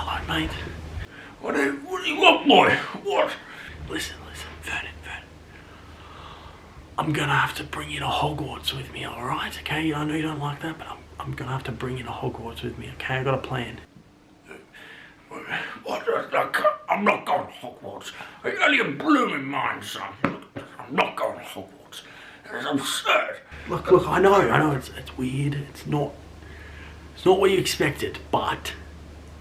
Hello, mate. What do you want, boy? What? Listen, Vernon. I'm gonna have to bring you to Hogwarts with me, alright? Okay, I know you don't like that, but I'm gonna have to bring you to Hogwarts with me, okay? I got a plan. What? I'm not going to Hogwarts. Are you out of your blooming mind, son? I'm not going to Hogwarts. It's absurd. Look, I know, it's weird. It's not what you expected, but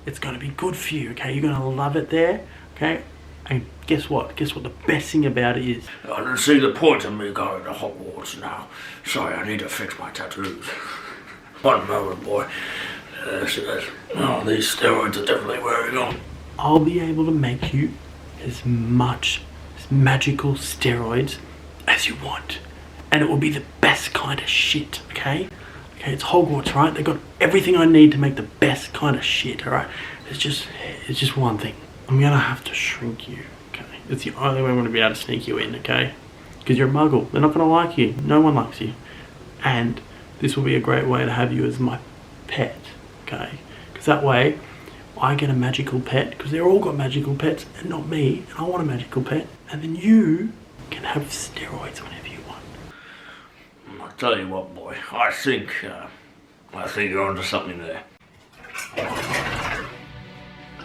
it's gonna be good for you, okay? You're gonna love it there, okay? And guess what? The best thing about it is... I don't see the point of me going to Hogwarts now. Sorry, I need to fix my tattoos. One moment, boy. These steroids are definitely wearing on. I'll be able to make you as much magical steroids as you want. And it will be the best kind of shit, okay? Okay, it's Hogwarts, right? They got everything I need to make the best kind of shit, alright? It's just one thing. I'm gonna have to shrink you, okay? It's the only way I'm gonna be able to sneak you in, okay? Because you're a muggle. They're not gonna like you. No one likes you. And this will be a great way to have you as my pet, okay? Because that way, I get a magical pet, because they're all got magical pets, and not me, and I want a magical pet. And then you can have steroids whenever you want. I'll tell you what, boy. I think you're onto something there.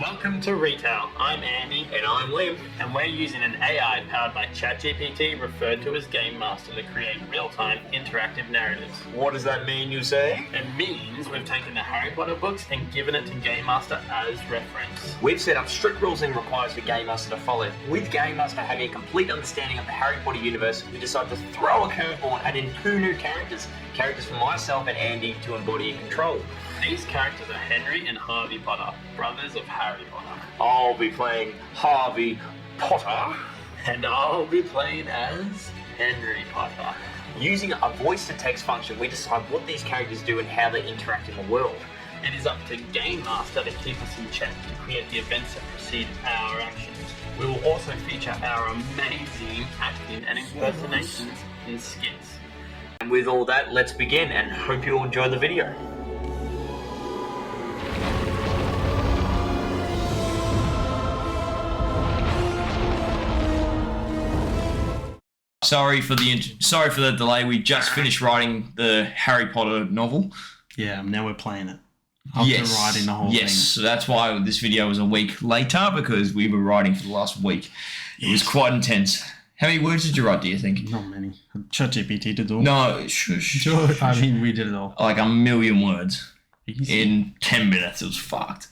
Welcome to Retale. I'm Andy. And I'm Liam. And we're using an AI powered by ChatGPT, referred to as Game Master, to create real-time interactive narratives. What does that mean, you say? It means we've taken the Harry Potter books and given it to Game Master as reference. We've set up strict rules and requirements for Game Master to follow. With Game Master having a complete understanding of the Harry Potter universe, we decided to throw a curveball and add in 2 new characters for myself and Andy to embody and control. These characters are Henry and Harvey Potter, brothers of Harry Potter. I'll be playing Harvey Potter. And I'll be playing as Henry Potter. Using a voice-to-text function, we decide what these characters do and how they interact in the world. It is up to Game Master to keep us in check, to create the events that precede our actions. We will also feature our amazing acting and impersonations in skits. And with all that, let's begin, and hope you all enjoy the video. Sorry for the delay. We just finished writing the Harry Potter novel. Yeah, now we're playing it. After writing the whole thing. Yes, so that's why this video was a week later, because we were writing for the last week. It was quite intense. How many words did you write, do you think? Not many. ChatGPT did all. No, I mean, we did it all. Like 1,000,000 words. Easy. In 10 minutes. It was fucked.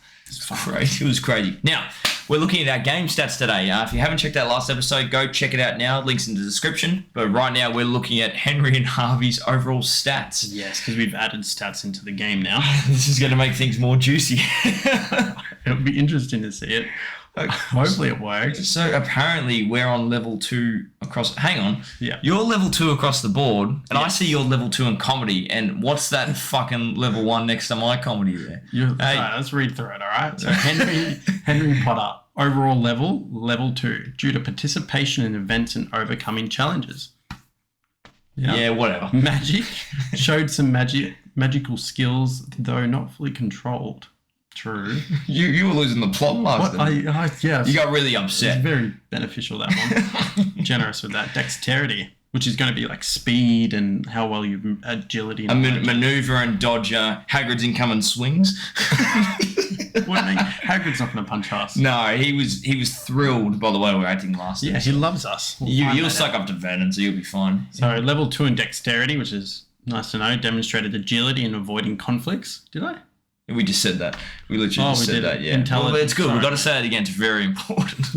Crazy. It was crazy. Now, we're looking at our game stats today. If you haven't checked out last episode, go check it out now. Links in the description. But right now, we're looking at Henry and Harvey's overall stats. Yes, because we've added stats into the game now. This is going to make things more juicy. It'll be interesting to see it. Hopefully it works. So apparently we're on level 2 across... Hang on. Yeah. You're level 2 across the board, and yes. I see you're level 2 in comedy, and what's that fucking level 1 next to my comedy there? Hey, let's read through it, all right? So Henry Potter, overall level 2, due to participation in events and overcoming challenges. Yeah, whatever. Magic, showed some magical skills, though not fully controlled. True. You were losing the plot last time. Yes. You got really upset. It's very beneficial, that one. Generous with that. Dexterity, which is going to be like speed and how well you agility. And maneuver and dodger. Hagrid's incoming swings. Hagrid's not going to punch us. No, he was thrilled by the way we were acting last time. Yeah, he loves us. You'll suck up to Vernon, so you'll be fine. So level 2 in dexterity, which is nice to know, demonstrated agility and avoiding conflicts. Did I? We just said that. We literally just said that, yeah. Intelligence. Well, it's good. We've got to say it again. It's very important.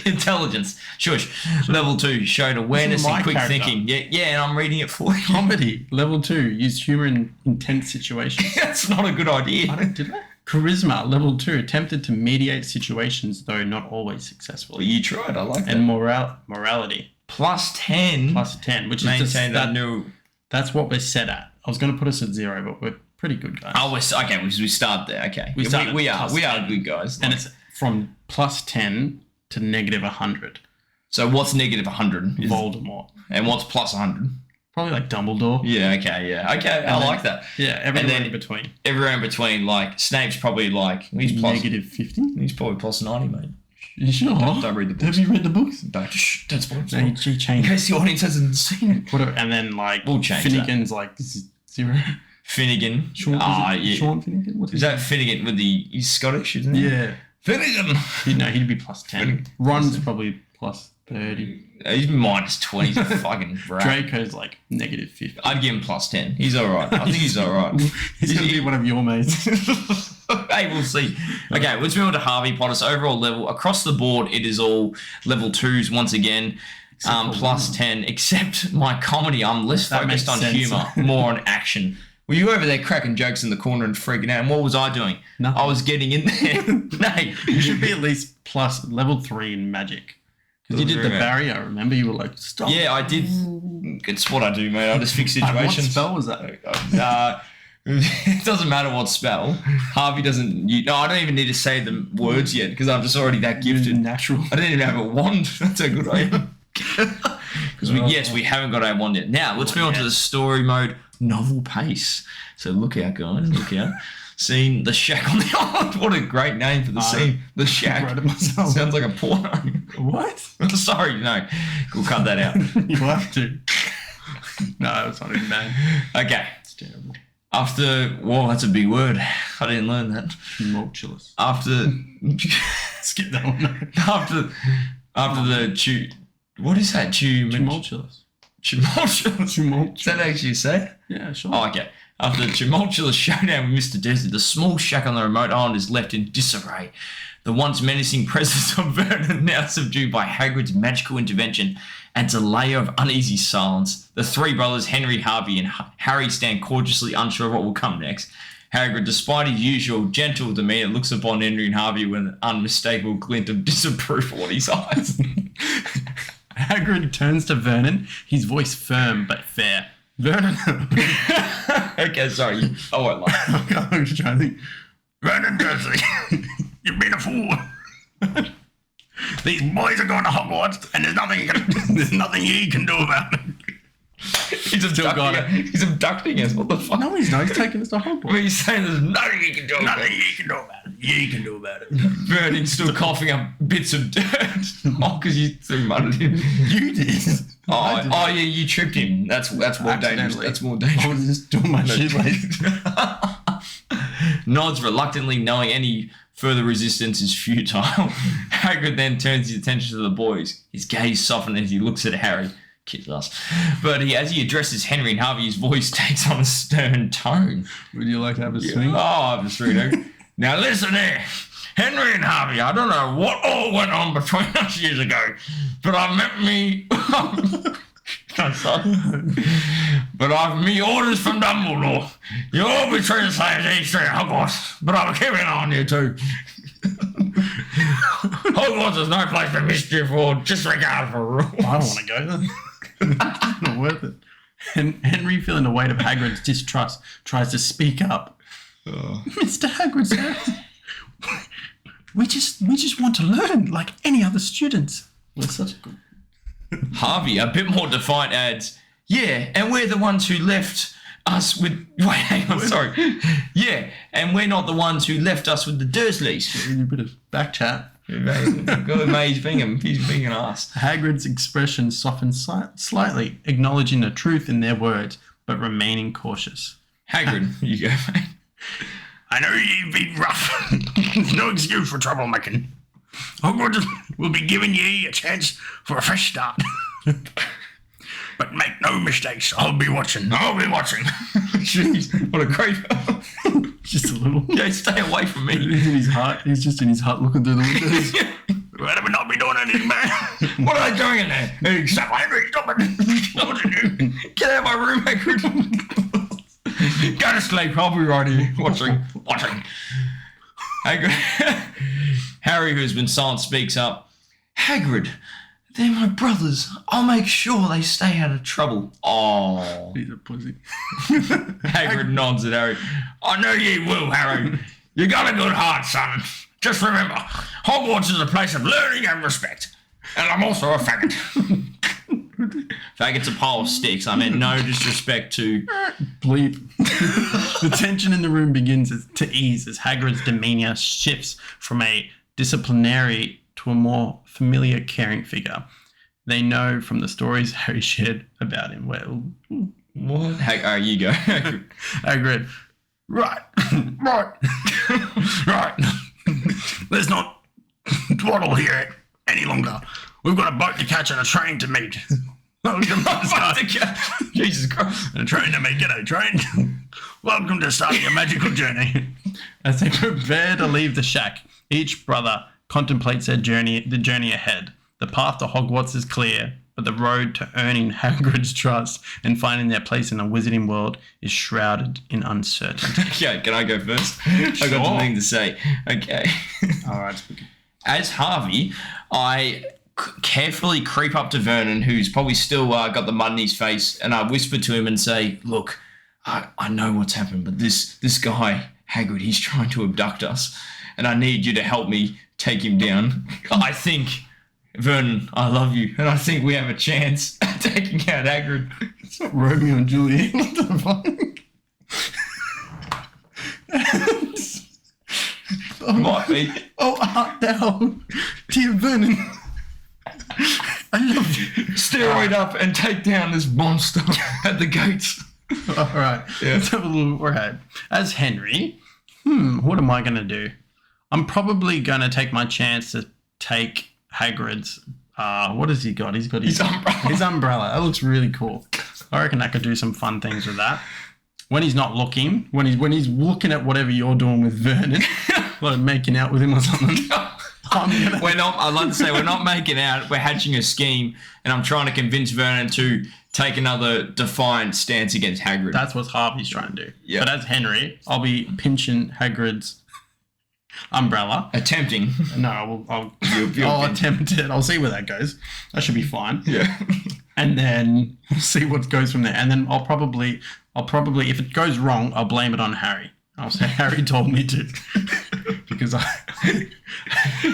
Intelligence. Shush. Level 2 showed awareness and quick thinking. Yeah, and I'm reading it for you. Comedy. Level 2 used humor in intense situations. That's not a good idea. Did I? Charisma. Level 2 attempted to mediate situations, though not always successfully. Well, you tried. I like that. And morality. +10. +10, which is just that new. That's what we're set at. I was going to put us at 0, but we're pretty good guys. Oh, okay. We start there. Okay, we are good guys, and it's from +10 to -100. So what's -100? Voldemort. And what's +100? Probably like Dumbledore. Yeah, okay, I like that. Yeah, everywhere in between. Everywhere in between, like, Snape's probably like... He's plus... -50? He's probably plus 90, mate. You sure? Don't read the books. Have you read the books? Don't spoil it. No, he changed. In case the audience hasn't seen it. Whatever. And then, like, We'll change Finnegan's like 0. Finnegan. Sean, yeah. Sean Finnegan? What Is that Finnegan with the... He's Scottish, isn't he? Yeah. Finnegan! He'd be plus 10. Ron's probably plus 30. He's minus 20. He's a fucking brat. Draco's like -50. I'd give him plus 10. He's alright. I think he's alright. He's going to be one of your mates. Hey, we'll see. Okay, let's move on to Harvey Potter's overall level. Across the board, it is all level 2s once again. Plus 10, except my comedy. I'm less focused on humour, more on action. Were you over there cracking jokes in the corner and freaking out? And what was I doing? Nothing. I was getting in there. No. You should be at least plus level 3 in magic. Because you did the barrier, I remember. You were like, stop. Yeah, I did. It's what I do, mate. I just fix situations. What spell was that? It doesn't matter what spell. Harvey doesn't... I don't even need to say the words yet because I'm just already that gifted. Natural. I didn't even have a wand. That's how good I am. Because we haven't got our wand yet. Now, let's move on to the story mode. Novel pace. So look out, guys. Look out. Scene, The Shack on the Island. What a great name for the scene. The Shack. I wrote it myself. Sounds like a porno. What? Sorry, no. We'll cut that out. You have to. No, it's not even bad. Okay. It's terrible. After... Whoa, that's a big word. I didn't learn that. Tumultuous. After... Skip that one. After the... What is that? Tumultuous. Tumultuous. Is that actually say? Yeah, sure. Oh, okay. After the tumultuous showdown with Mr. Desert, the small shack on the remote island is left in disarray. The once menacing presence of Vernon, now subdued by Hagrid's magical intervention, adds a layer of uneasy silence. The three brothers, Henry, Harvey, and Harry, stand cautiously unsure of what will come next. Hagrid, despite his usual gentle demeanour, looks upon Henry and Harvey with an unmistakable glint of disapproval in his eyes. Hagrid turns to Vernon, his voice firm but fair. Vernon. Okay, sorry. I won't lie. I was trying to think. Vernon Dursley, you've been a fool. These boys are going to Hogwarts, and there's nothing you can do about it. He's abducting us. What the fuck? No, he's not. He's taking us to Hogwarts. What are you saying? There's nothing you can do about it. Nothing you can do about it. You can do about it. Vernon's still coughing up bits of dirt. Oh, because you threw mud at him. You did. Oh, yeah, you tripped him. That's more dangerous. That's more dangerous. I was just doing my shoelace. Nods reluctantly, knowing any further resistance is futile. Hagrid then turns his attention to the boys. His gaze softens as he looks at Harry. Kids us. But as he addresses Henry and Harvey, his voice takes on a stern tone. Would you like to have a swing? Oh, I have a swing. Now listen here. Henry and Harvey, I don't know what all went on between us years ago, but I met me... But I've me orders from Dumbledore. You all betray the same history at Hogwarts, but I'm keeping on you too. Hogwarts is no place for mischief or disregard for rules. I don't want to go there. It's not worth it. Henry, feeling the weight of Hagrid's distrust, tries to speak up. Mr. Hagrid, sir, we just want to learn like any other students. We're such a good... Harvey, a bit more defiant, adds, yeah, and we're the ones who left us with... Wait, hang on, sorry. Yeah, and we're not the ones who left us with the Dursleys. A bit of back chat. God, mate, he's being an ass. Hagrid's expression softens slightly, acknowledging the truth in their words, but remaining cautious. Hagrid, you go, mate. I know you've been rough. There's no excuse for troublemaking. Hogwarts will be giving ye a chance for a fresh start. But make no mistakes. I'll be watching. Jeez, what a great... Just a little. Yeah, stay away from me. He's in his hut. He's just in his hut looking through the windows. Better not be doing anything, man. What are they doing in there? Hey, stop Henry, stop it. Get out of my room, Hagrid. Go to sleep. I'll be right here. Watching. Hagrid. Harry, who has been silent, speaks up. Hagrid, they're my brothers. I'll make sure they stay out of trouble. Oh. He's a pussy. Hagrid nods at Harry. I know you will, Harry. You got a good heart, son. Just remember, Hogwarts is a place of learning and respect. And I'm also a faggot. Faggot's a pile of sticks. I meant no disrespect to... Bleep. The tension in the room begins to ease as Hagrid's demeanour shifts from a disciplinary to a more familiar, caring figure. They know from the stories Harry shared about him. Well, What? You go. Hagrid. Right. Let's not dawdle here any longer. We've got a boat to catch and a train to meet. Jesus Christ. And a train to meet. G'day, train. Welcome to starting your magical journey. As they prepare to leave the shack, each brother contemplates the journey ahead. The path to Hogwarts is clear, but the road to earning Hagrid's trust and finding their place in the wizarding world is shrouded in uncertainty. Okay, can I go first? I got something to say. Okay. All right. As Harvey, I carefully creep up to Vernon, who's probably still got the mud in his face, and I whisper to him and say, look, I know what's happened, but this guy, Hagrid, he's trying to abduct us, and I need you to help me take him down. I think, Vernon, I love you, and I think we have a chance at taking out Hagrid. It's not Romeo and Juliet. What the fuck? Might be. Oh, art thou, dear Vernon. I love you. Steroid up and take down this monster at the gates. All right. Yeah. Let's have a little. All right. As Henry, what am I going to do? I'm probably going to take my chance to take Hagrid's. What has he got? He's got his umbrella. His umbrella. That looks really cool. I reckon I could do some fun things with that. When he's not looking, when he's looking at whatever you're doing with Vernon, like making out with him or something. We're not. I'd like to say we're not making out. We're hatching a scheme, and I'm trying to convince Vernon to take another defiant stance against Hagrid. That's what Harvey's trying to do. Yeah. But as Henry, I'll be pinching Hagrid's umbrella. Attempting. No, I'll You'll attempt it. I'll see where that goes. That should be fine. Yeah. And then we'll see what goes from there. And then I'll probably, if it goes wrong, I'll blame it on Harry. I'll say Harry told me to. Because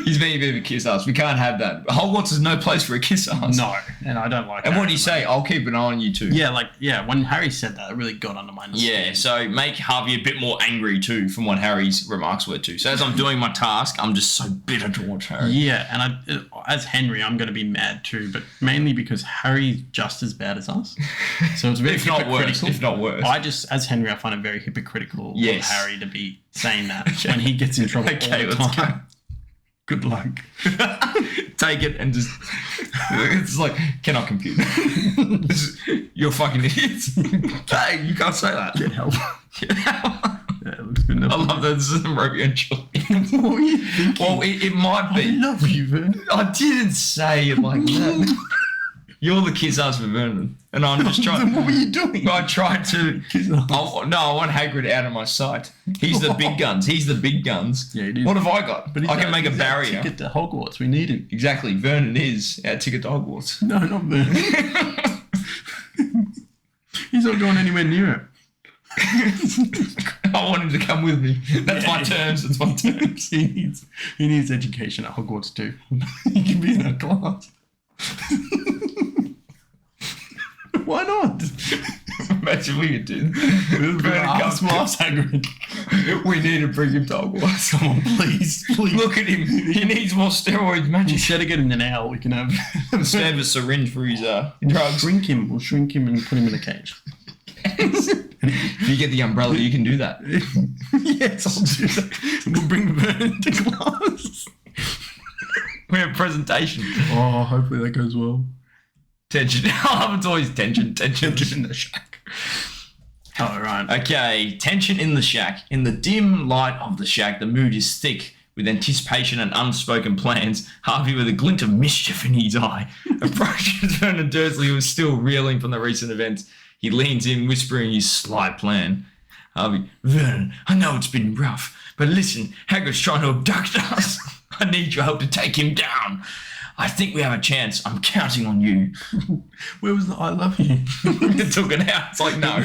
he's being a bit of a kiss ass. We can't have that. Hogwarts is no place for a kiss ass. No, and I don't like And Harry, what do you say? I'll keep an eye on you too. Yeah, when Harry said that, it really got under my skin. Yeah, so make Harvey a bit more angry too from what Harry's remarks were too. So as I'm doing my task, I'm just so bitter towards Harry. Yeah, and as Henry, I'm going to be mad too, but mainly because Harry's just as bad as us. So it's very hypocritical. If not worse. As Henry, I find it very hypocritical of Harry to be saying that when he gets in trouble all the time. Good luck. Take it and just... It's like, cannot compute. You're fucking idiots. Hey, you can't say that. Get help. Yeah, it looks good enough. I love that this is Romeo and Juliet. What were you thinking? Well, it might be. I love you, Vernon. I didn't say it like that. You're the kiss ass for Vernon. And I'm just trying... Then what were you doing? I tried to... I want Hagrid out of my sight. He's the big guns. He's the big guns. Yeah, it is. What have I got? But I can make a he's barrier. our ticket to Hogwarts. We need him. Exactly. Vernon is our ticket to Hogwarts. No, not Vernon. He's not going anywhere near it. I want him to come with me. That's my terms. That's my terms. He needs education at Hogwarts too. He can be in our class. Why not? Imagine we could do Ask Hagrid. We need to bring him to Hogwarts. Come on, please. Look at him. He needs more steroids, man. Instead of getting an owl, we can have Instead of a syringe for his drugs. Shrink him. We'll shrink him and put him in a cage. If you get the umbrella, you can do that. Yes, I'll do that. We'll bring Vernon to class. We have a presentation. Oh, hopefully that goes well. Tension. It's always tension. Tension in the shack. Oh, right. Okay, tension in the shack. In the dim light of the shack, the mood is thick with anticipation and unspoken plans. Harvey, with a glint of mischief in his eye, approaches Vernon Dursley, who is still reeling from the recent events. He leans in, whispering his sly plan. Harvey, Vernon, I know it's been rough, but listen, Hagrid's trying to abduct us. I need your help to take him down. I think we have a chance. I'm counting on you. Where was the I love you? It took it out. It's like, no,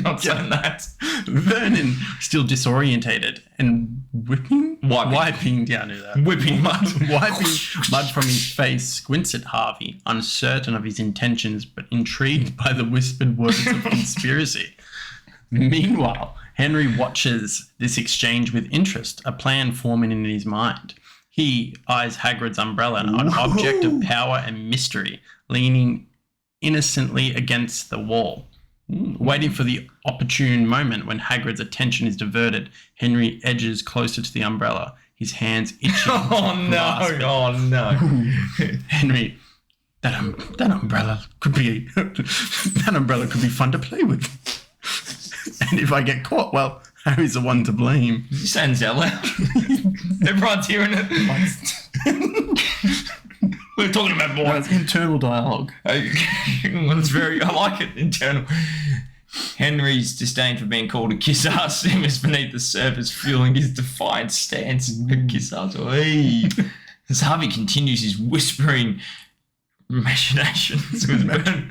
not saying that. Vernon, still disorientated and wiping down to that. Whipping mud. Wiping mud from his face, squints at Harvey, uncertain of his intentions, but intrigued by the whispered words of conspiracy. Meanwhile, Henry watches this exchange with interest, a plan forming in his mind. He eyes Hagrid's umbrella, an object of power and mystery, leaning innocently against the wall. Waiting for the opportune moment when Hagrid's attention is diverted, Henry edges closer to the umbrella, his hands itching. Oh no! Henry, that umbrella could be fun to play with. And if I get caught, well, Harry's the one to blame. You saying that loud? Everyone's hearing it. We're talking about more. It's internal dialogue. Well, I like it, internal. Henry's disdain for being called a kiss ass simmers beneath the surface, fueling his defiant stance. Kiss ass. Hey. As Harvey continues his whispering machinations with Vernon.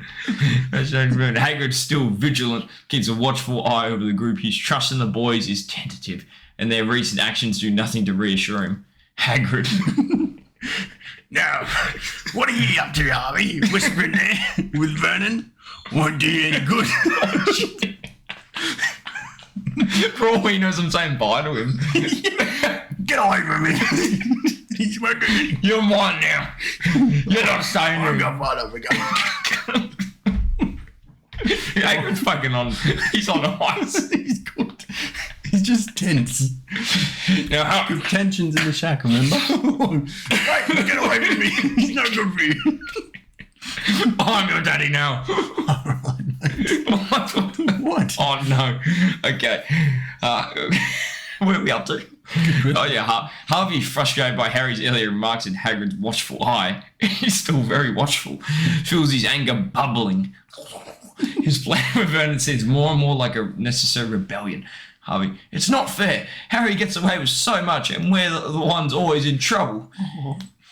Hagrid's still vigilant, keeps a watchful eye over the group. His trust in the boys is tentative, and their recent actions do nothing to reassure him. Hagrid. Now, what are you up to, Harvey? Whispering there with Vernon? Won't do you any good. For all he knows, I'm saying bye to him. Get away from me. He's working. You're mine now. You're not staying here. I'm going to fight over Hagrid's fucking on. He's on ice. He's good. He's just tense. Now, tension's in the shack, remember? Right, get away from me. He's no good for you. I'm your daddy now. What? Oh no. Okay. Where are we up to? Oh yeah, Harvey, frustrated by Harry's earlier remarks and Hagrid's watchful eye, he's still very watchful, feels his anger bubbling. His plan with Vernon seems more and more like a necessary rebellion. Harvey, it's not fair. Harry gets away with so much and we're the ones always in trouble.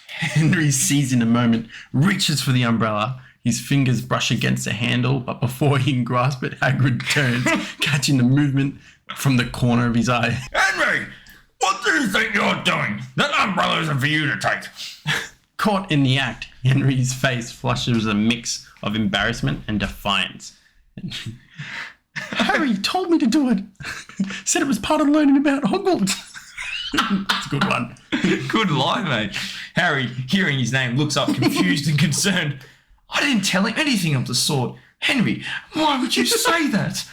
Henry sees in a moment, reaches for the umbrella. His fingers brush against the handle, but before he can grasp it, Hagrid turns, catching the movement from the corner of his eye. Henry, what do you think you're doing? That umbrella isn't for you to take. Caught in the act, Henry's face flushes with a mix of embarrassment and defiance. Harry told me to do it. Said it was part of learning about Hogwarts. That's a good one. Good line, mate. Harry, hearing his name, looks up confused and concerned. I didn't tell him anything of the sort. Henry, why would you say that?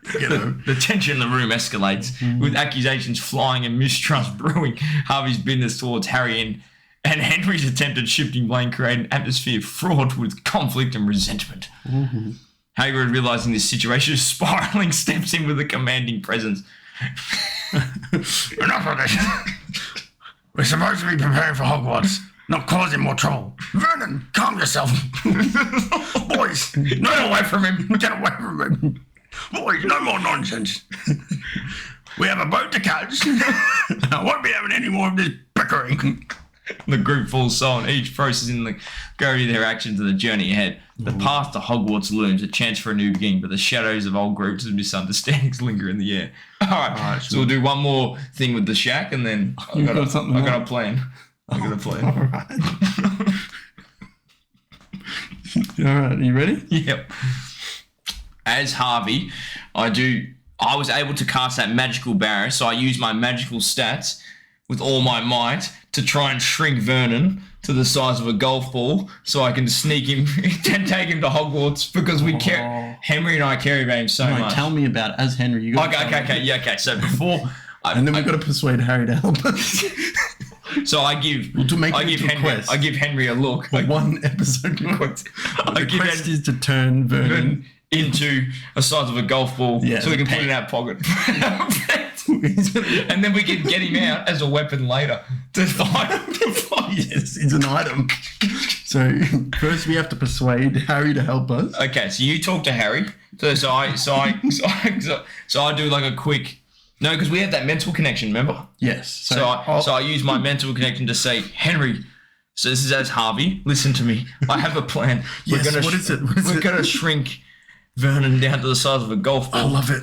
The tension in the room escalates, with accusations flying and mistrust brewing. Harvey's bitterness towards Harry and Henry's attempted shifting blame create an atmosphere fraught with conflict and resentment. Mm-hmm. Hagrid, realising this situation is spiralling, steps in with a commanding presence. Enough of this. We're supposed to be preparing for Hogwarts, not causing more trouble. Vernon, calm yourself. Boys, get away from him. Get away from him. Boys, no more nonsense. We have a boat to catch. I won't be having any more of this bickering. The group falls silent, each processing the gravity of their actions and the journey ahead. The path to Hogwarts looms, a chance for a new beginning, but the shadows of old groups and misunderstandings linger in the air. All right, so we'll do one more thing with the shack, and then I've got a plan. All right. All right, are you ready? Yep. As Harvey, I was able to cast that magical barrier, so I used my magical stats with all my might to try and shrink Vernon to the size of a golf ball so I can sneak him and take him to Hogwarts because Henry and I care about him so much. Tell me about it as Henry. You got Okay. So before... and then we've got to persuade Harry to help us. So I give Henry a look. Like one episode request. The quest is to turn Vernon into a size of a golf ball so we can put it in our pocket. And then we can get him out as a weapon later to fight. Yes, it's an item. So first we have to persuade Harry to help us. Okay, so you talk to Harry. So I do like a quick... No, because we have that mental connection, remember? Yes. So I use my mental connection to say, Henry, So this is as Harvey. Listen to me. I have a plan. Yes, what is it? What is we're it? going to shrink Vernon down to the size of a golf ball. I love it.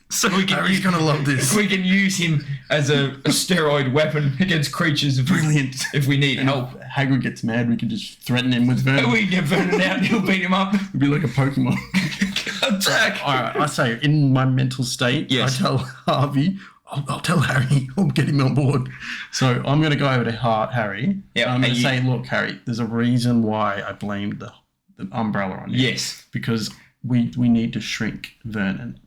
So we can Harry's going to love this. we can use him as a steroid weapon against creatures Brilliant. if we need help. Hagrid gets mad, we can just threaten him with Vernon. We get Vernon out and he'll beat him up. It'd be like a Pokemon. Attack. All right, I say, in my mental state, Yes. I tell Harvey, I'll tell Harry, I'll get him on board. So I'm going to go over to Harry. Yeah, I'm going and to say, look, Harry, there's a reason why I blamed the umbrella on you. Yes. Because we need to shrink Vernon.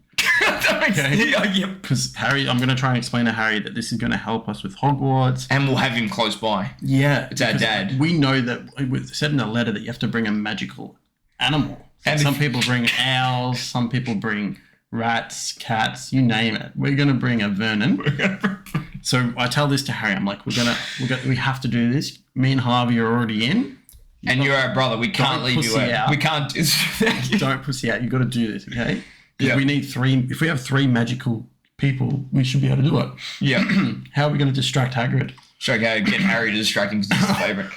Okay. Yep. Because Harry, I'm going to try and explain to Harry that this is going to help us with Hogwarts. And we'll have him close by. Yeah. It's our because dad. We know that it was said in the letter that you have to bring a magical animal. And some people bring owls, some people bring rats, cats, you name it. We're going to bring a Vernon. So I tell this to Harry. I'm like, we have to do this. Me and Harvey are already in. And you're our brother. We can't leave you out. We can't do that. Don't pussy out. You've got to do this, okay? Yeah. We need 3. If we have 3 magical people, we should be able to do it. Yeah. How are we going to distract Hagrid? So okay, get Harry to distract him because he's his favourite.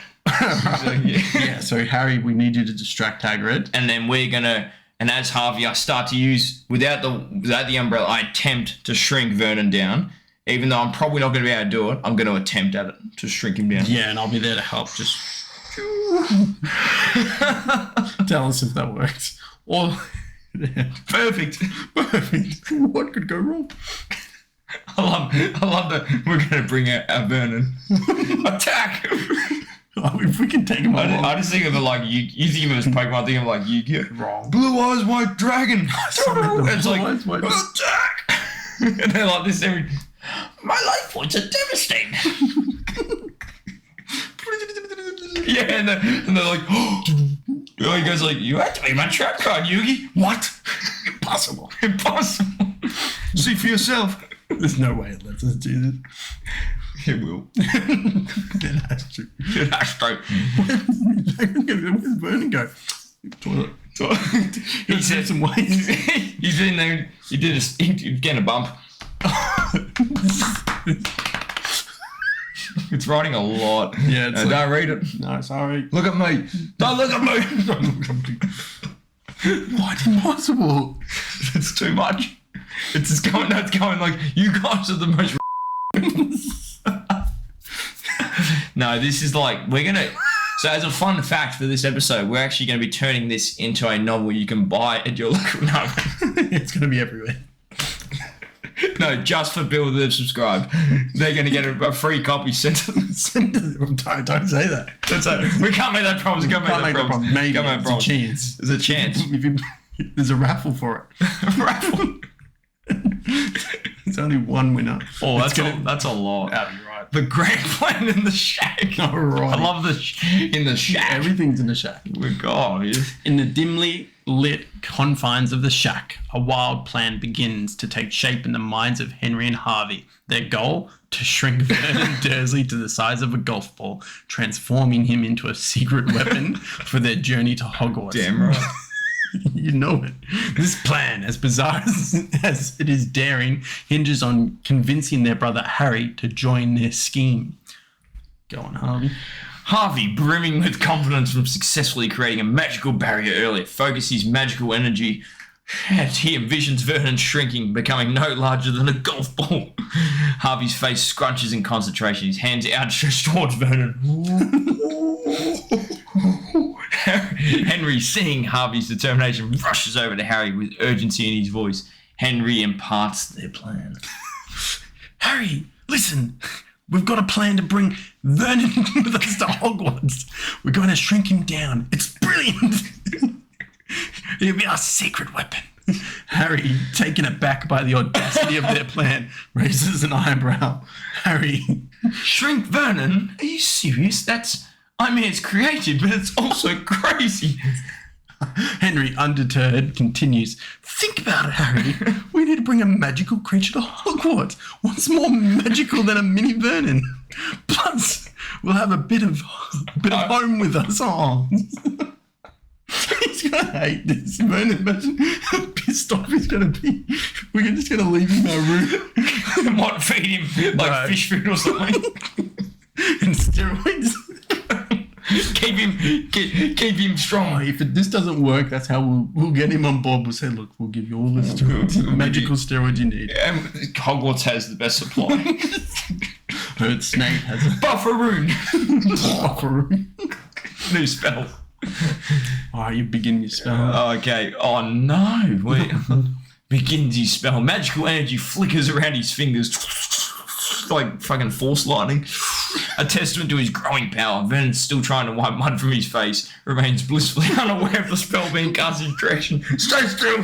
So, Yeah, so Harry, we need you to distract Hagrid. And then we're gonna, and as Harvey, I start to use without the umbrella. I attempt to shrink Vernon down, even though I'm probably not going to be able to do it. I'm going to attempt at it to shrink him down. Yeah, and I'll be there to help. Just tell us if that works. Or Perfect. What could go wrong? I love that we're going to bring out our Vernon. Attack. Oh, if we can take him along. I just think of it like you think of it as Pokemon. I think of like Yu-Gi-Oh. Wrong. Blue Eyes White Dragon. It's like Blue Eyes White- attack. And they're like this every. My life points are devastating. Yeah, and they're like, oh, he goes like, you activate my trap card, Yugi. What? Impossible. Impossible. See for yourself. There's no way it lets us do this. It will. It has to. It has to. Where's Vernon go? Toilet. He said some ways. He's in there. He did he's getting a bump. It's writing a lot. Yeah, it's don't read it. No, sorry. Look at me. Don't look at me. Why it's impossible? It's too much. It's just going. It's going like you guys are the most. No, this is like we're gonna. So as a fun fact for this episode, we're actually going to be turning this into a novel you can buy at your local. No, It's going to be everywhere. no, just for people that have subscribed, they're going to get a free copy sent to them. Don't say that. That's it. We can't make that promise. We can't make that promise. Maybe Can't make there's a promise. chance. There's a chance. There's a raffle for it. Raffle. There's only one winner. Oh, It's that's a lot. That'd be right. The grand plan in the shack. All right. I love in the shack. Everything's in the shack. In the dimly lit confines of the shack, a wild plan begins to take shape in the minds of Henry and Harvey. Their goal? To shrink Vernon Dursley to the size of a golf ball, transforming him into a secret weapon for their journey to Hogwarts. Damn right. You know it. This plan, as bizarre as it is daring, hinges on convincing their brother Harry to join their scheme. Go on, Harvey. Harvey, brimming with confidence from successfully creating a magical barrier earlier, focuses his magical energy as he envisions Vernon shrinking, becoming no larger than a golf ball. Harvey's face scrunches in concentration, his hands outstretched towards Vernon. Henry, seeing Harvey's determination, rushes over to Harry with urgency in his voice. Henry imparts their plan. Harry, listen. We've got a plan to bring Vernon with us to Hogwarts. We're going to shrink him down. It's brilliant. It'll be our secret weapon. Harry, taken aback by the audacity of their plan, raises an eyebrow. Harry. Shrink Vernon? Are you serious? It's creative, but it's also crazy. Henry, undeterred, continues. Think about it, Harry. We need to bring a magical creature to Hogwarts. What's more magical than a mini Vernon? Plus, we'll have a bit of home with us. Oh. He's going to hate this. Vernon, imagine how pissed off he's going to be. We're just going to leave him in our room. Might feed him like fish food or something. and steroids. keep him Oh, strong. if this doesn't work, that's how we'll get him on board. We'll say, look, we'll give you all the steroids, magical steroids you need. Hogwarts has the best supply. Heard Snape has a Bufferoon. buffer. New spell. Oh, you begin your spell. Okay. Oh no. Wait. Begins his spell. Magical energy flickers around his fingers. Like fucking force lightning. A testament to his growing power. Vernon's still trying to wipe mud from his face. Remains blissfully unaware of the spell being cast in his direction. Stay still.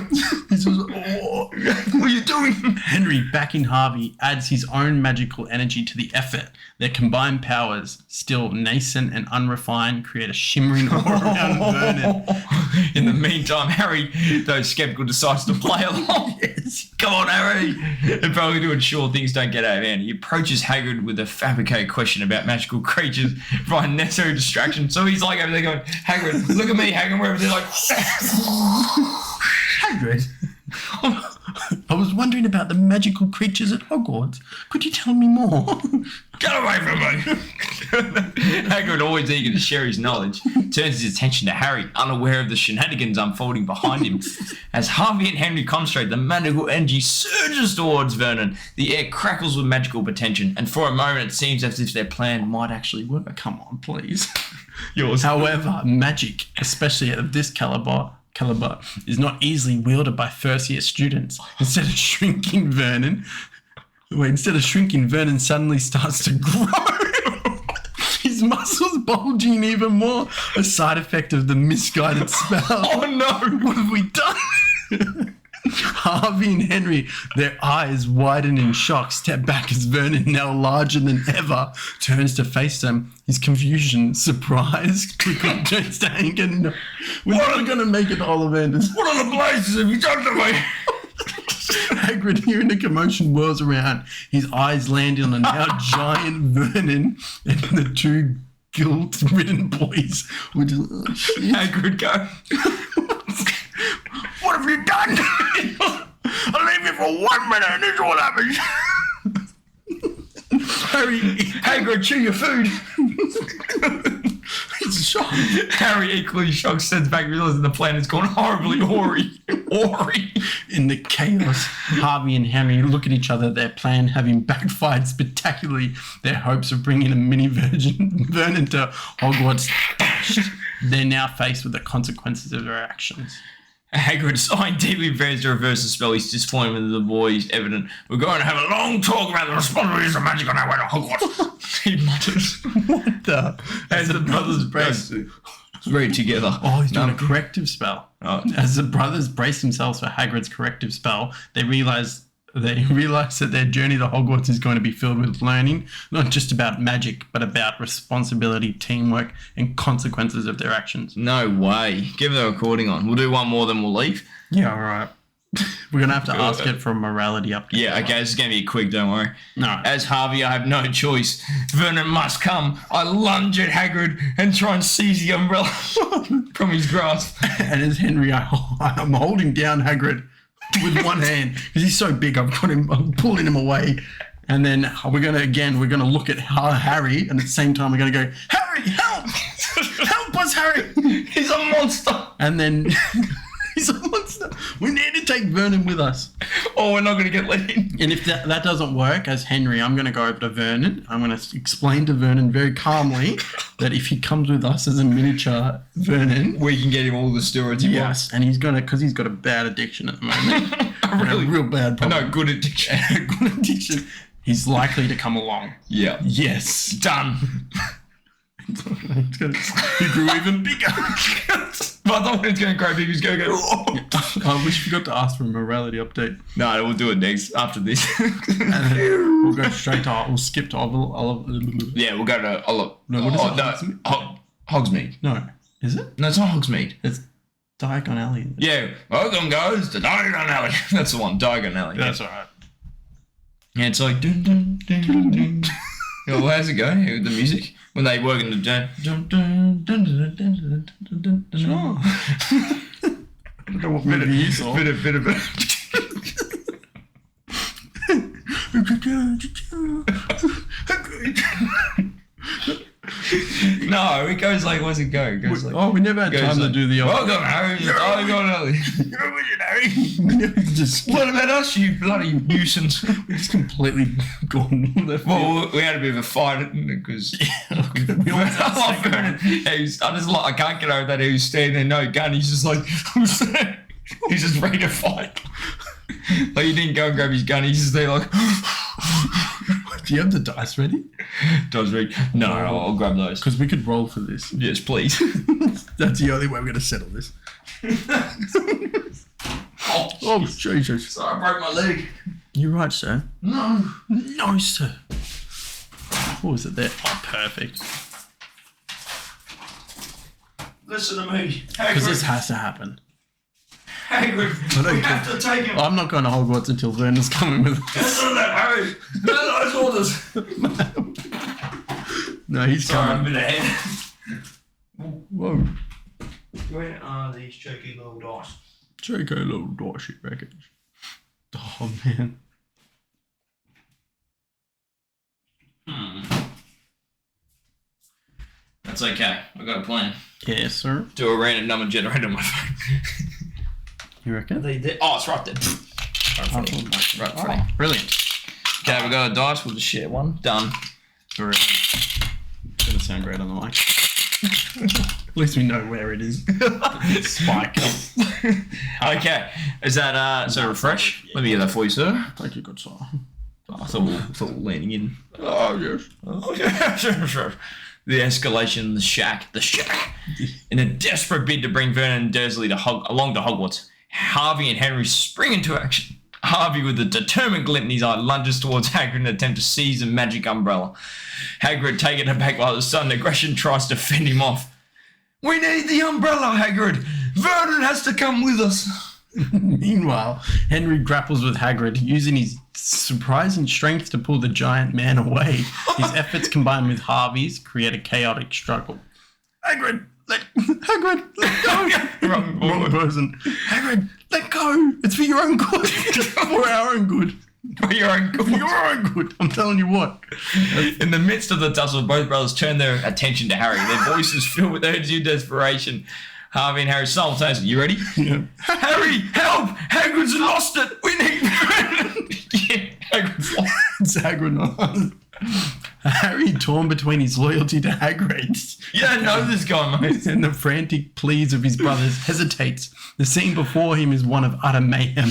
He says, oh, What are you doing? Henry, backing Harvey, adds his own magical energy to the effort. Their combined powers, still nascent and unrefined, create a shimmering aura around Vernon. In the meantime, Harry, though skeptical, decides to play along. Yes. Come on, Harry. And probably to ensure things don't get out of hand, he approaches Hagrid with a fabricated question about magical creatures, provide necessary distraction. So he's like over there going, Hagrid, look at me, Hagrid, wherever they're like, Hagrid, I was wondering about the magical creatures at Hogwarts. Could you tell me more? get away from me. Hagrid, always eager to share his knowledge, turns his attention to Harry, unaware of the shenanigans unfolding behind him. As Harvey and Henry concentrate, the magical energy surges towards Vernon. The air crackles with magical potential, and for a moment it seems as if their plan might actually work. Come on, please. Yours. However, magic, especially of this caliber, is not easily wielded by first-year students. Instead of shrinking, Vernon suddenly starts to grow. His muscles bulging even more, a side effect of the misguided spell. Oh no! What have we done? Harvey and Henry, their eyes widen in shock, step back as Vernon, now larger than ever, turns to face them. His confusion, surprise, quickly turns to anger. No, we're never going to make it to Ollivanders. What are the blazes have you done to me? Hagrid, hearing the commotion, whirls around. His eyes land on the now giant Vernon and the two guilt-ridden boys. Which is, oh, shit. Hagrid, go. What have you done? I'll leave you for 1 minute and this all happens. Harry, Hagrid, chew your food. he's shocked. Harry, equally shocked, steps back, realizing the plan has gone horribly awry. In the chaos, Harvey and Henry look at each other, their plan having backfired spectacularly, their hopes of bringing a mini Vernon to Hogwarts dashed. They're now faced with the consequences of their actions. Hagrid, sighing deeply, prepares to reverse the spell. His disappointment of the boy is evident. We're going to have a long talk about the responsibilities of magic on our way to Hogwarts. He mutters. What the? As the brothers brace. Read together. Oh, he's doing a corrective spell. Oh. As the brothers brace themselves for Hagrid's corrective spell, they realise that their journey to Hogwarts is going to be filled with learning, not just about magic, but about responsibility, teamwork, and consequences of their actions. No way. Give the recording on. We'll do one more, then we'll leave. Yeah, all right. We're going to have to ask it for a morality update. Yeah, okay, this is going to be quick, don't worry. No. As Harvey, I have no choice. Vernon must come. I lunge at Hagrid and try and seize the umbrella from his grasp. And as Henry, I'm holding down Hagrid with one hand because he's so big. I'm pulling him away, and then we're gonna look at Harry, and at the same time we're gonna go, Harry, help! Help us, Harry! He's a monster. And then he's a monster. We need to take Vernon with us. Oh, we're not gonna get let in. And if that doesn't work, as Henry, I'm gonna go over to Vernon. I'm gonna explain to Vernon very calmly that if he comes with us as a miniature Vernon, We can get him all the steroids he wants. yes, and because he's got a bad addiction at the moment, Really? a real bad problem. No, good addiction. Good addiction. He's likely to come along. Yeah. Yes. Done. He grew even bigger. But I thought he was going to grow big. He was going to go. I wish we forgot to ask for a morality update. No, we'll do it next after this. And then we'll go straight to. We'll skip to Olive. Yeah, we'll go to Olive. No, what is it? No, Hogsmeade. No, is it? No, it's not Hogsmeade. It's Diagon Alley. Yeah, welcome goes to Diagon Alley. That's the one, Diagon Alley. That's all right. Yeah, it's like dun dun dun dun. Well, how's it go? The music when they work in the dun dun dun dun dun dun dun dun dun. Sure. I don't know what movie you saw. Bit of. No, it goes like, where's it go? It goes like, We never had goes time to like, do the welcome, Harry. Oh, God, just what about us, you bloody nuisance? we just completely gone left. Well, we had a bit of a fight because Vernon, I can't get over that he was standing there, no gun. He's just like, he's just ready to fight. Like he didn't go and grab his gun. He's just there like. Do you have the dice ready? Dice ready? No, I'll grab those. Because we could roll for this. Yes, please. That's the only way we're going to settle this. Oh, Jesus. Sorry, I broke my leg. You're right, sir. No. No, sir. What was it there? Oh, perfect. Listen to me. Because this has to happen. Hagrid, we have to take him. I'm not going to Hogwarts until Vernon's coming with us. Listen to that, Harry. Those orders. No, he's Sorry, I'm a coming. bit ahead. Whoa. Where are these cheeky little dice? Cheeky little dicey package. Oh, man. That's okay. I got a plan. Yes, sir. Do a random number generator on my phone. You reckon? Oh, it's right there. Right, Oh, brilliant. Okay, we got a dice. We'll just share one. Done. Brilliant. Gonna sound great on the mic. At least we know where it is. Spike. Okay. Is that a refresh? Let me get that for you, sir. Thank you, good sir. I thought we were leaning in. Oh, yes. Okay. The escalation, the shack. In a desperate bid to bring Vernon and Dursley along to Hogwarts, Harvey and Henry spring into action. Harvey, with a determined glint in his eye, lunges towards Hagrid in an attempt to seize a magic umbrella. Hagrid, taken aback by the sudden aggression, tries to fend him off. We need the umbrella, Hagrid! Vernon has to come with us! Meanwhile, Henry grapples with Hagrid, using his surprising strength to pull the giant man away. His efforts combined with Harvey's create a chaotic struggle. Hagrid, let go! Wrong person. Hagrid, let go! It's for your own good. For our own good. For your own good. For your own good. I'm telling you what. In the midst of the tussle, both brothers turn their attention to Harry, their voices filled with urgency and desperation. Harvey and Harry simultaneously. You ready? Yeah. Harry, help! Hagrid's lost it! We need... Yeah, Hagrid's lost it. It's Hagrid not. Harry, torn between his loyalty to Hagrid You don't know this guy, mate. and the frantic pleas of his brothers, hesitates. The scene before him is one of utter mayhem,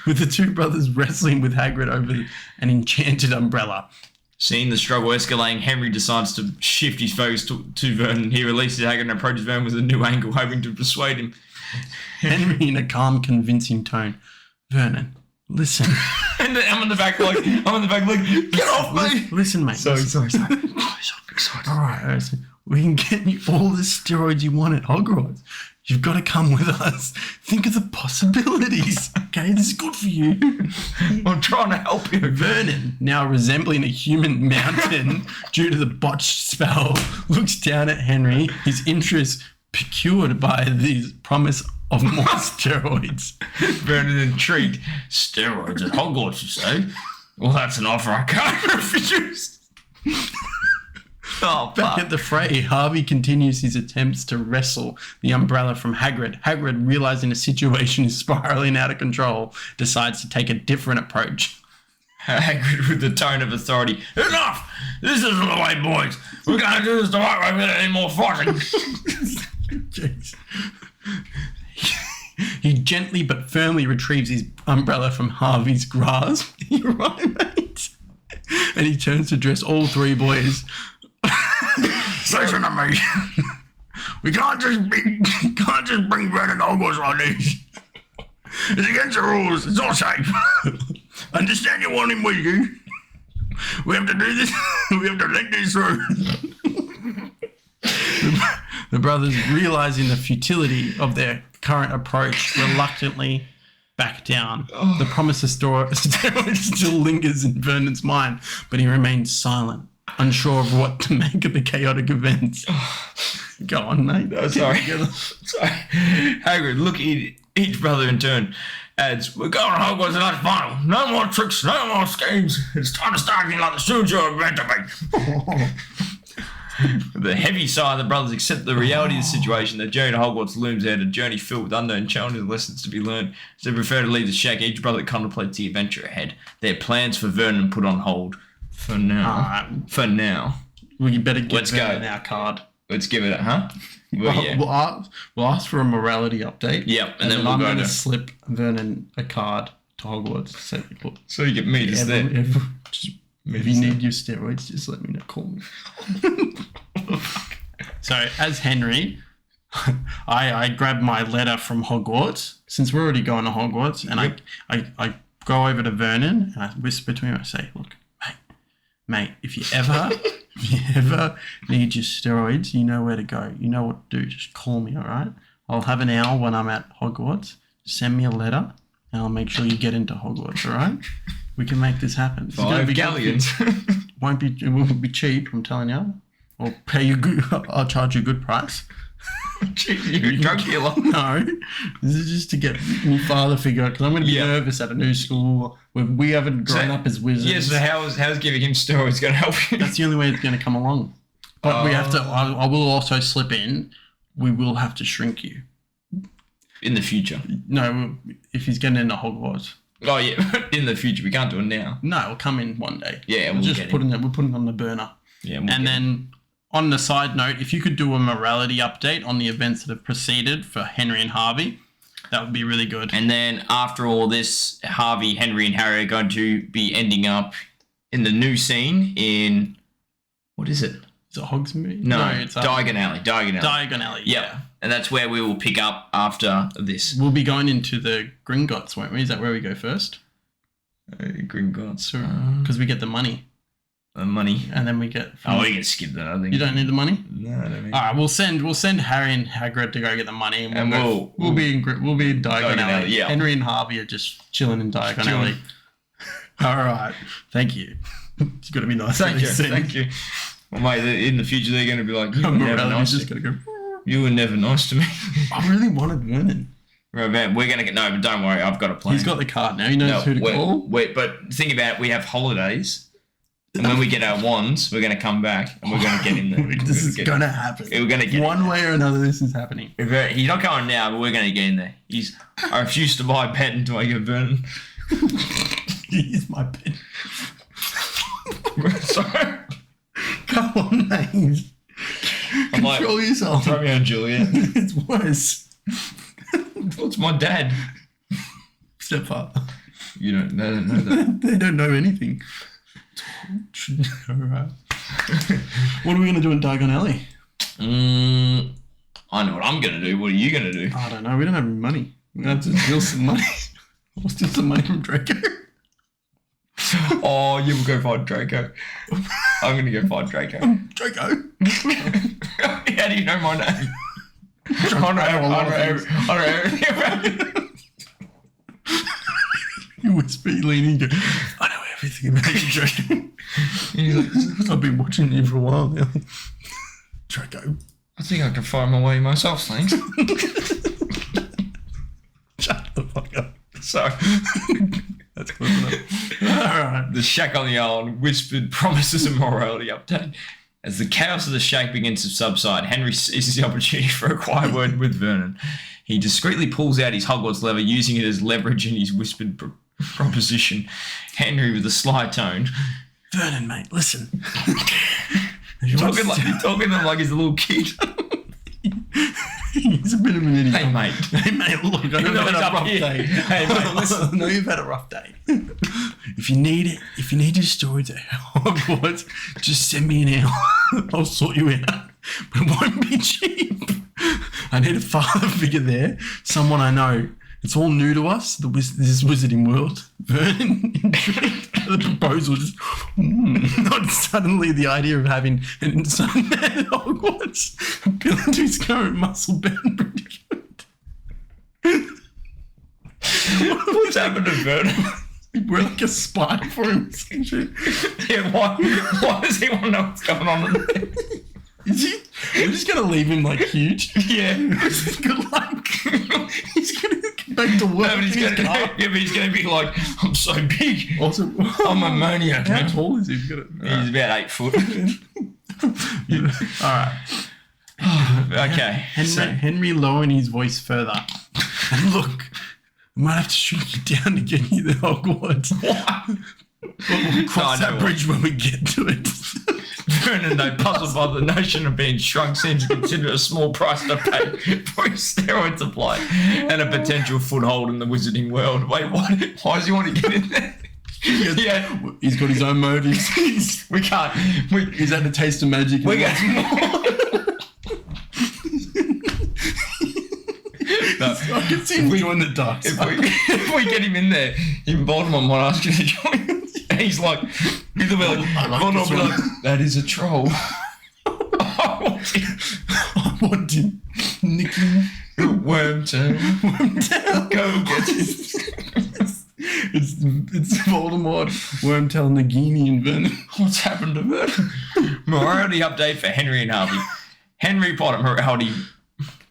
with the two brothers wrestling with Hagrid over an enchanted umbrella. Seeing the struggle escalating, Henry decides to shift his focus to Vernon. He releases Hagrid and approaches Vernon with a new angle, hoping to persuade him. Henry, in a calm, convincing tone, Vernon, listen. And I'm in the back like, get off me! Listen, mate. Sorry. All right. So we can get you all the steroids you want at Hogwarts. You've got to come with us. Think of the possibilities. Okay, this is good for you. I'm trying to help you. Vernon, now resembling a human mountain due to the botched spell, looks down at Henry, his interest piqued by the promise of more steroids. Vernon intrigued. Steroids at Hogwarts, you say? Well, that's an offer I can't refuse. Oh, Back at the fray, Harvey continues his attempts to wrestle the umbrella from Hagrid. Hagrid, realizing the situation is spiraling out of control, decides to take a different approach. Hagrid, with the tone of authority, enough! This isn't the way, boys. We're going to do this the right way without any more fighting. Jeez. He gently but firmly retrieves his umbrella from Harvey's grasp. You're right, mate. And he turns to address all three boys. Listen to me. We can't just bring Vernon to Hogwarts like this. It's against the rules. It's not safe. Understand you want him with you. We have to do this. We have to think this through. The brothers, realizing the futility of their current approach, reluctantly back down. The promise of steroids still lingers in Vernon's mind, but he remains silent, unsure of what to make of the chaotic events. Go on, mate. Oh, sorry. Sorry. Hagrid, look at each brother in turn. Adds, we're going to Hogwarts and that's final. No more tricks, no more schemes. It's time to start acting like the students you're meant to be. The heavy side of the brothers accept the reality of the situation. The journey to Hogwarts looms out, a journey filled with unknown challenges and lessons to be learned. So they prefer to leave the shack. Each brother contemplates the adventure ahead. Their plans for Vernon put on hold. For now. Alright. For now. Well, you better give Let's go. Vernon our card. Let's give it a, huh? Well, yeah. We'll ask for a morality update. Yep, and then I'm we'll going go to to... slip Vernon a card to Hogwarts. So, look, So you get me just there. if you need your steroids, just let me know. Call me. So, as Henry, I grab my letter from Hogwarts, since we're already going to Hogwarts, and I go over to Vernon and I whisper to him. I say, look, mate, if you ever need your steroids, you know where to go. You know what to do. Just call me, all right? I'll have an hour when I'm at Hogwarts. Send me a letter, and I'll make sure you get into Hogwarts, all right? We can make this happen. It's gonna 5 be galleons. It won't be cheap, I'm telling you. I'll pay you good. I'll charge you a good price. You're a drug dealer. No, this is just to get my father figure out, because I'm going to be nervous at a new school where we haven't grown up as wizards. Yeah, so how's giving him steroids going to help you? That's the only way it's going to come along. But we have to. I will also slip in. We will have to shrink you. In the future. No, if he's getting into Hogwarts. Oh yeah, in the future. We can't do it now. No, it'll come in one day. Yeah, we'll just put it. We'll put it on the burner. Yeah, and then on the side note, if you could do a morality update on the events that have preceded for Henry and Harvey, that would be really good. And then after all this, Harvey, Henry, and Harry are going to be ending up in the new scene in, what is it? Is it Hogsmeade? No, it's Diagon Alley. Diagon Alley. Yeah. And that's where we will pick up after this. We'll be going into the Gringotts, won't we? Is that where we go first? Gringotts. Because we get the money. Money. And then we get... Oh, we can skip that, I think. You don't need the money? No, I don't need All right, we'll send Harry and Hagrid to go get the money, and we'll be in Diagon Alley. Yeah. Henry and Harvey are just chilling in Diagon Alley. All right, thank you. It's got to be nice. Thank you. Well, mate, in the future they're going to be like, you were never nice. Just gotta go. You were never nice to me. I really wanted Vernon. Right, man, we're going to get... No, but don't worry, I've got a plan. He's got the card now. He knows who to call. But think about it, we have holidays. And when we get our wands, we're going to come back and we're going to get him there. This is going to happen. We're going to get one way or another. This is happening. He's not going now, but we're going to get in there. I refuse to buy a pet until I get Vernon. He's my pet. Sorry. Come on, mate. Control yourself. Romeo and Juliet. It's worse. What's my dad? Stepfather. They don't know that. They don't know anything. Alright. What are we going to do in Diagon Alley? I know what I'm going to do. What are you going to do? I don't know. We don't have any money. We're going to have to steal some money. We'll steal some money from Draco. Oh, you will go find Draco. I'm going to go find Draco. Draco? How do you know my name? I know everything about you. You whisper, you lean in, you go, I know everything about you, Draco. He's like, I've been watching you for a while now. Draco. I think I can find my way myself, thanks. Shut the fuck up. So, that's close enough. Alright. The shack on the island whispered promises and morality update. As the chaos of the shack begins to subside, Henry seizes the opportunity for a quiet word with Vernon. He discreetly pulls out his Hogwarts lever, using it as leverage in his whispered proposition. Henry, with a sly tone, Vernon, mate, listen. You're talking to him like he's a little kid. He's a bit of an idiot. Hey, mate. Hey, mate, look, I know you've had a rough day. Hey, mate, listen. I know you've had a rough day. If you need your stories at Hogwarts, just send me an hour. I'll sort you out. But it won't be cheap. I need a father figure there, someone I know. It's all new to us, this wizarding world. Vernon, intrigued by the proposal, just not suddenly the idea of having an insane man at Hogwarts appeal to his current muscle bound predicament. What's happened to Vernon? We're like a spy for him. Yeah, why does he want to know what's going on? Is he? We're just going to leave him like huge. Yeah. Good luck. He's going to get back to work. No, but he's going to be like, I'm so big. Also, I'm a maniac. How tall is he? He's about 8 foot. All right. Okay. Henry lowering his voice further. And look, I might have to shrink you down to get you to Hogwarts. We'll cross that bridge when we get to it. Vernon, though, puzzled by the notion of being shrunk, seems to consider it a small price to pay for his steroid supply and a potential foothold in the wizarding world. Wait, why does he want to get in there? Yeah, He's got his own motives. we can't. He's had a taste of magic. We got. No, I can see him join the dark side. if we get him in there, even Voldemort might ask you to join us. And he's like, either way, Voldemort will be like, that is a troll. I want him. Nicky. Wormtail. Go get him. It's Voldemort, Wormtail, Nagini, and Vernon. What's happened to Vernon? Morality update for Henry and Harvey. Henry Potter morality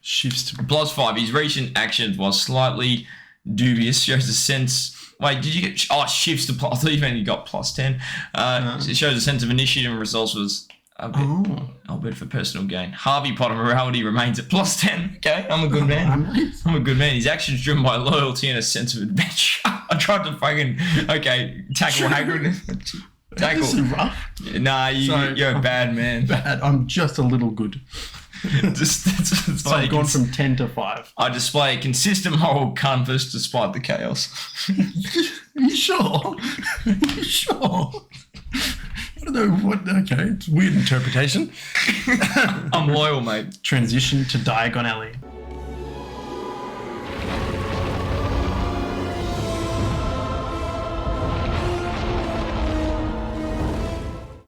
Shifts to +5. His recent actions, while slightly dubious, shows a sense. Wait, did you get? Shifts to plus. I thought you only got +10. It shows a sense of initiative and results was a bit for personal gain. Harvey Potter morality remains at +10. Okay, I'm a good man. I'm a good man. His actions driven by loyalty and a sense of adventure. I tried to fucking tackle Hagrid. This is rough. Nah, you're a bad man. Bad. I'm just a little good. So I've gone from 10 to 5. I display a consistent moral compass despite the chaos. Are you sure? Are you sure? I don't know what. Okay, it's weird interpretation. I'm loyal, mate. Transition to Diagon Alley.